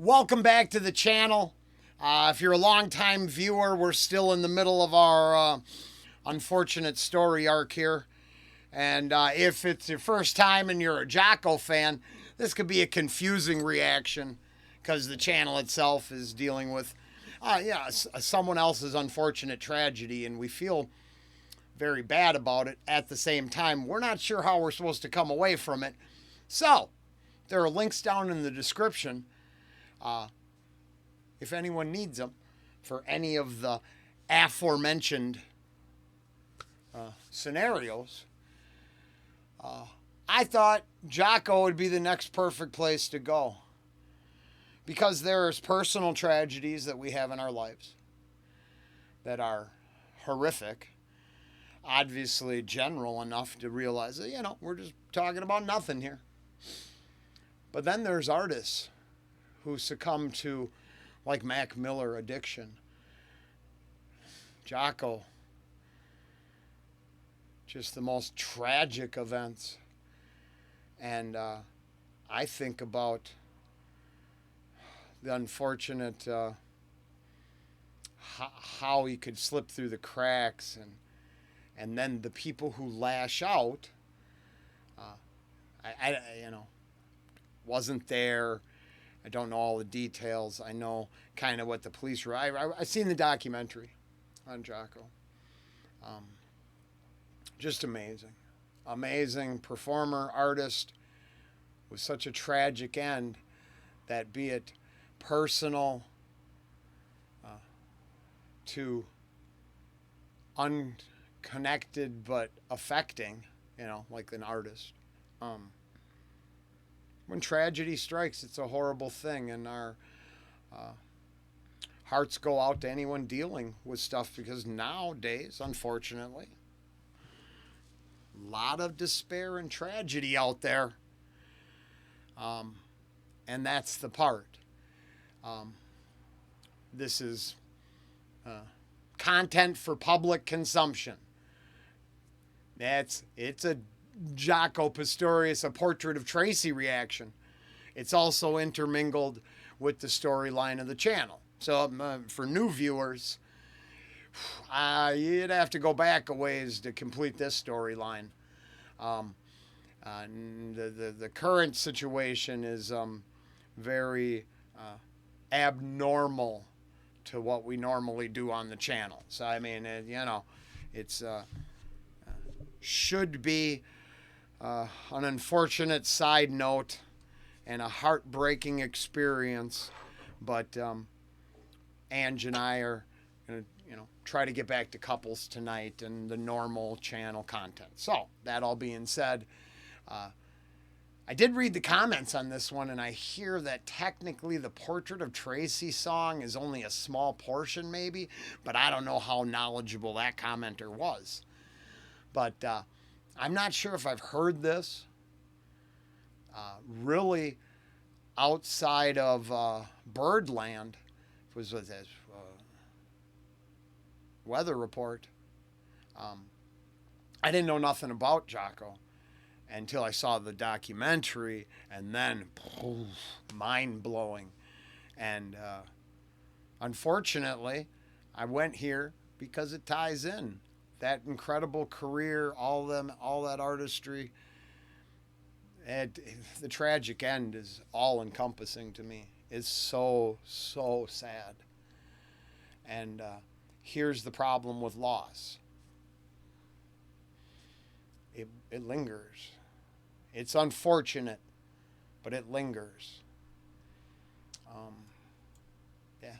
Welcome back to the channel. If you're a longtime viewer, we're still in the middle of our unfortunate story arc here. And if it's your first time and you're a Jaco fan, this could be a confusing reaction because the channel itself is dealing with someone else's unfortunate tragedy, and we feel very bad about it. At the same time, we're not sure how we're supposed to come away from it. So, there are links down in the description if anyone needs them for any of the aforementioned scenarios. I thought Jaco would be the next perfect place to go because there's personal tragedies that we have in our lives that are horrific, obviously general enough to realize that, we're just talking about nothing here. But then there's artists who succumb to, like Mac Miller, addiction. Jaco, just the most tragic events. And I think about the unfortunate how he could slip through the cracks, and then the people who lash out. I wasn't there. I don't know all the details. I know kind of what the police were. I seen the documentary on Jaco. Just amazing. Amazing performer, artist, with such a tragic end that, be it personal to unconnected but affecting, like an artist. When tragedy strikes, it's a horrible thing, and our hearts go out to anyone dealing with stuff, because nowadays, unfortunately, a lot of despair and tragedy out there, and that's the part. This is content for public consumption. It's a Jaco Pastorius, a portrait of Tracy reaction. It's also intermingled with the storyline of the channel. So for new viewers, you'd have to go back a ways to complete this storyline. The current situation is very abnormal to what we normally do on the channel. So I mean, it's should be an unfortunate side note and a heartbreaking experience, but Ange and I are going to, try to get back to couples tonight and the normal channel content. So, that all being said, I did read the comments on this one, and I hear that technically the Portrait of Tracy song is only a small portion, maybe, but I don't know how knowledgeable that commenter was. But I'm not sure if I've heard this really outside of Birdland. It was with this weather report. I didn't know nothing about Jaco until I saw the documentary, and then mind-blowing. And unfortunately, I went here because it ties in. That incredible career, all that artistry. The tragic end is all-encompassing to me. It's so, so sad. And here's the problem with loss. It lingers. It's unfortunate, but it lingers. Yeah.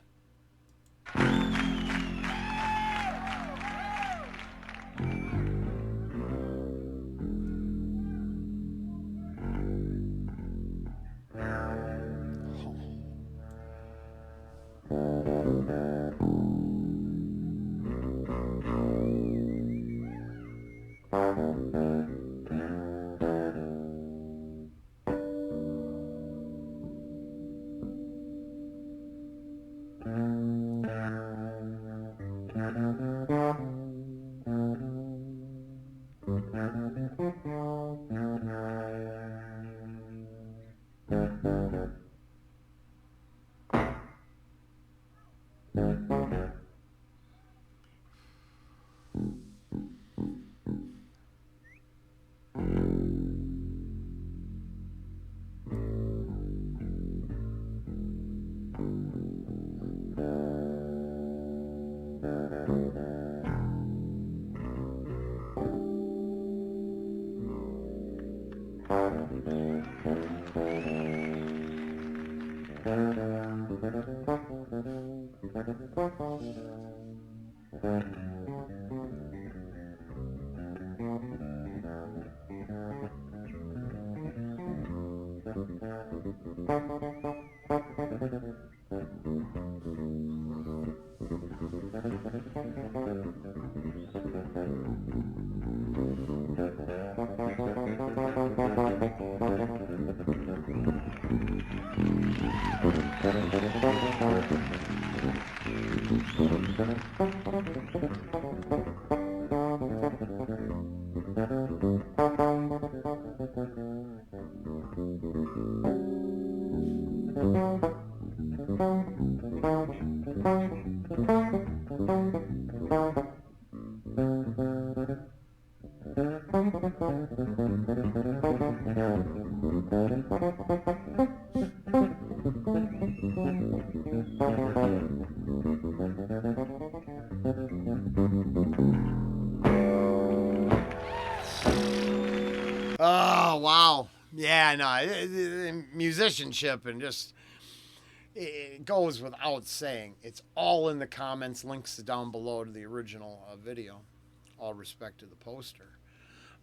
Oh, wow. Yeah, no, musicianship and just it goes without saying. It's all in the comments. Links down below to the original video. All respect to the poster.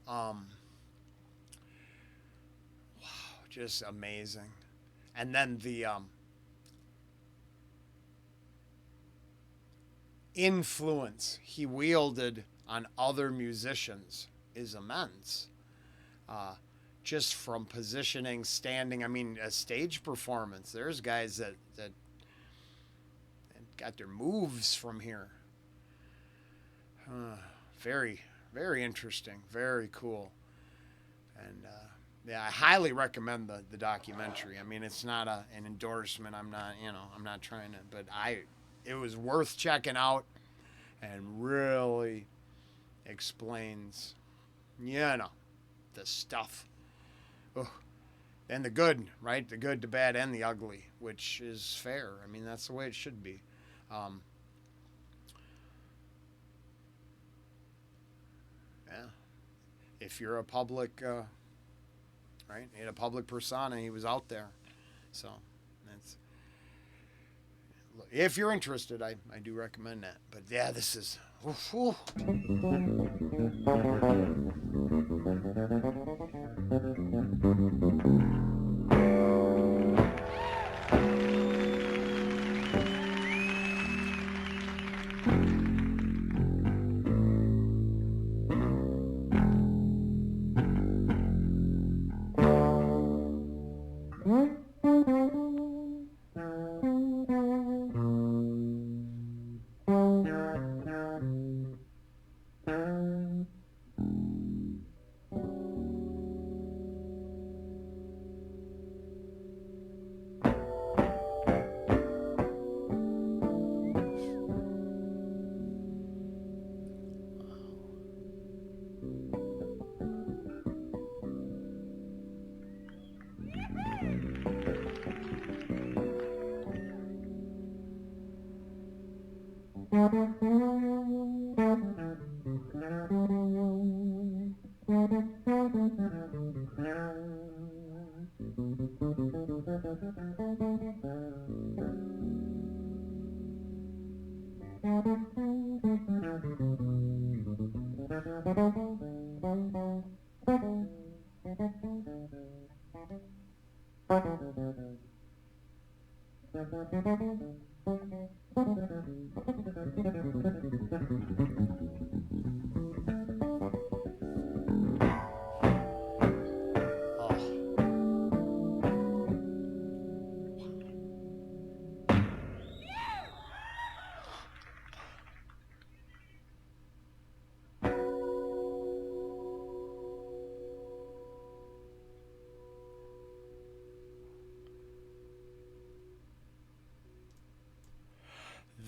Wow, just amazing. And then the influence he wielded on other musicians is immense. Just from positioning, standing. I mean, a stage performance. There's guys that got their moves from here. Very, very interesting. Very cool. And yeah, I highly recommend the documentary. I mean, it's not an endorsement. I'm not trying to, but it was worth checking out, and really explains, the stuff. Oh, and the good, right? The good, the bad, and the ugly, which is fair. I mean, that's the way it should be. Yeah. If you're a public, right? In a public persona, he was out there. So, that's. If you're interested, I do recommend that. But yeah, this is. Oof, oof.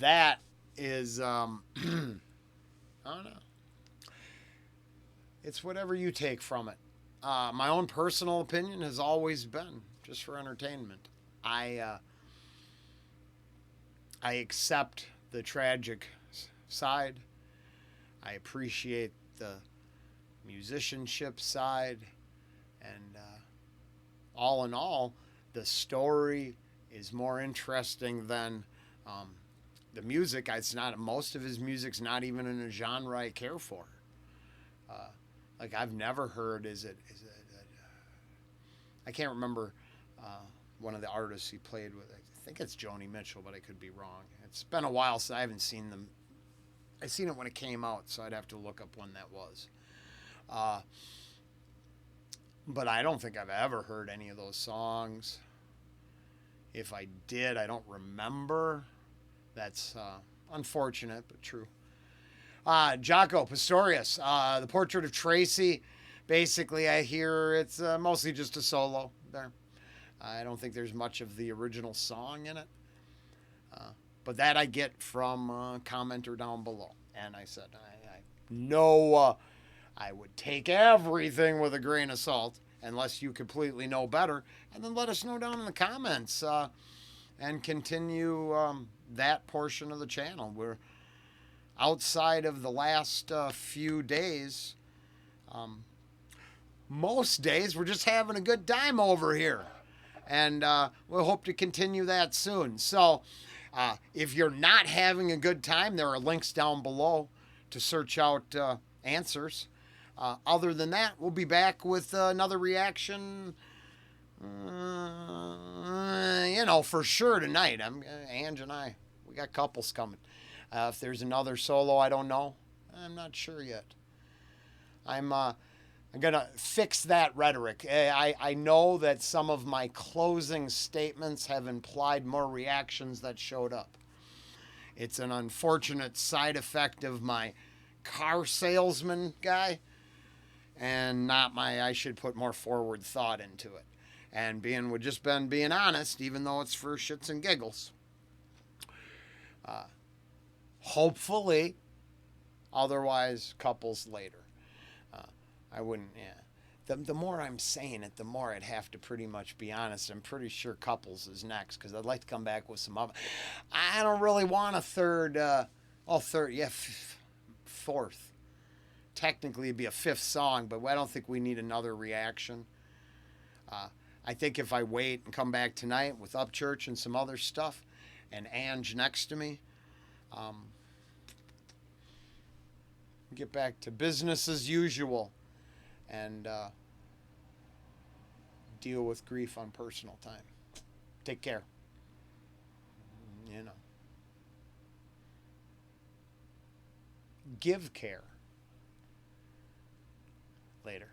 that is, I don't know. It's whatever you take from it. My own personal opinion has always been just for entertainment. I I accept the tragic side. I appreciate the musicianship side, and all in all, the story is more interesting than the music. It's not, most of his music's not even in a genre I care for. Uh, like I've never heard. I can't remember one of the artists he played with. I think it's Joni Mitchell, but I could be wrong. It's been a while since I haven't seen them. I seen it when it came out, so I'd have to look up when that was. Uh, but I don't think I've ever heard any of those songs. If I did, I don't remember. That's unfortunate, but true. Jaco, Pastorius, The Portrait of Tracy. Basically, I hear it's mostly just a solo there. I don't think there's much of the original song in it. But that I get from a commenter down below. And I said, I know I would take everything with a grain of salt, unless you completely know better. And then let us know down in the comments and continue that portion of the channel. We're outside of the last few days. Most days we're just having a good time over here. And we'll hope to continue that soon. So if you're not having a good time, there are links down below to search out answers. Other than that, we'll be back with another reaction, for sure tonight. Ange and I, we got couples coming. If there's another solo, I don't know. I'm not sure yet. I'm going to fix that rhetoric. I know that some of my closing statements have implied more reactions that showed up. It's an unfortunate side effect of my car salesman guy, and not I should put more forward thought into it. And being honest, even though it's for shits and giggles. Hopefully, otherwise, couples later. I wouldn't, yeah. The more I'm saying it, the more I'd have to pretty much be honest. I'm pretty sure couples is next, because I'd like to come back with some other. I don't really want a third, fourth. Technically, it'd be a fifth song, but I don't think we need another reaction. I think if I wait and come back tonight with Upchurch and some other stuff, and Ange next to me, get back to business as usual. And deal with grief on personal time. Take care. Give care. Later.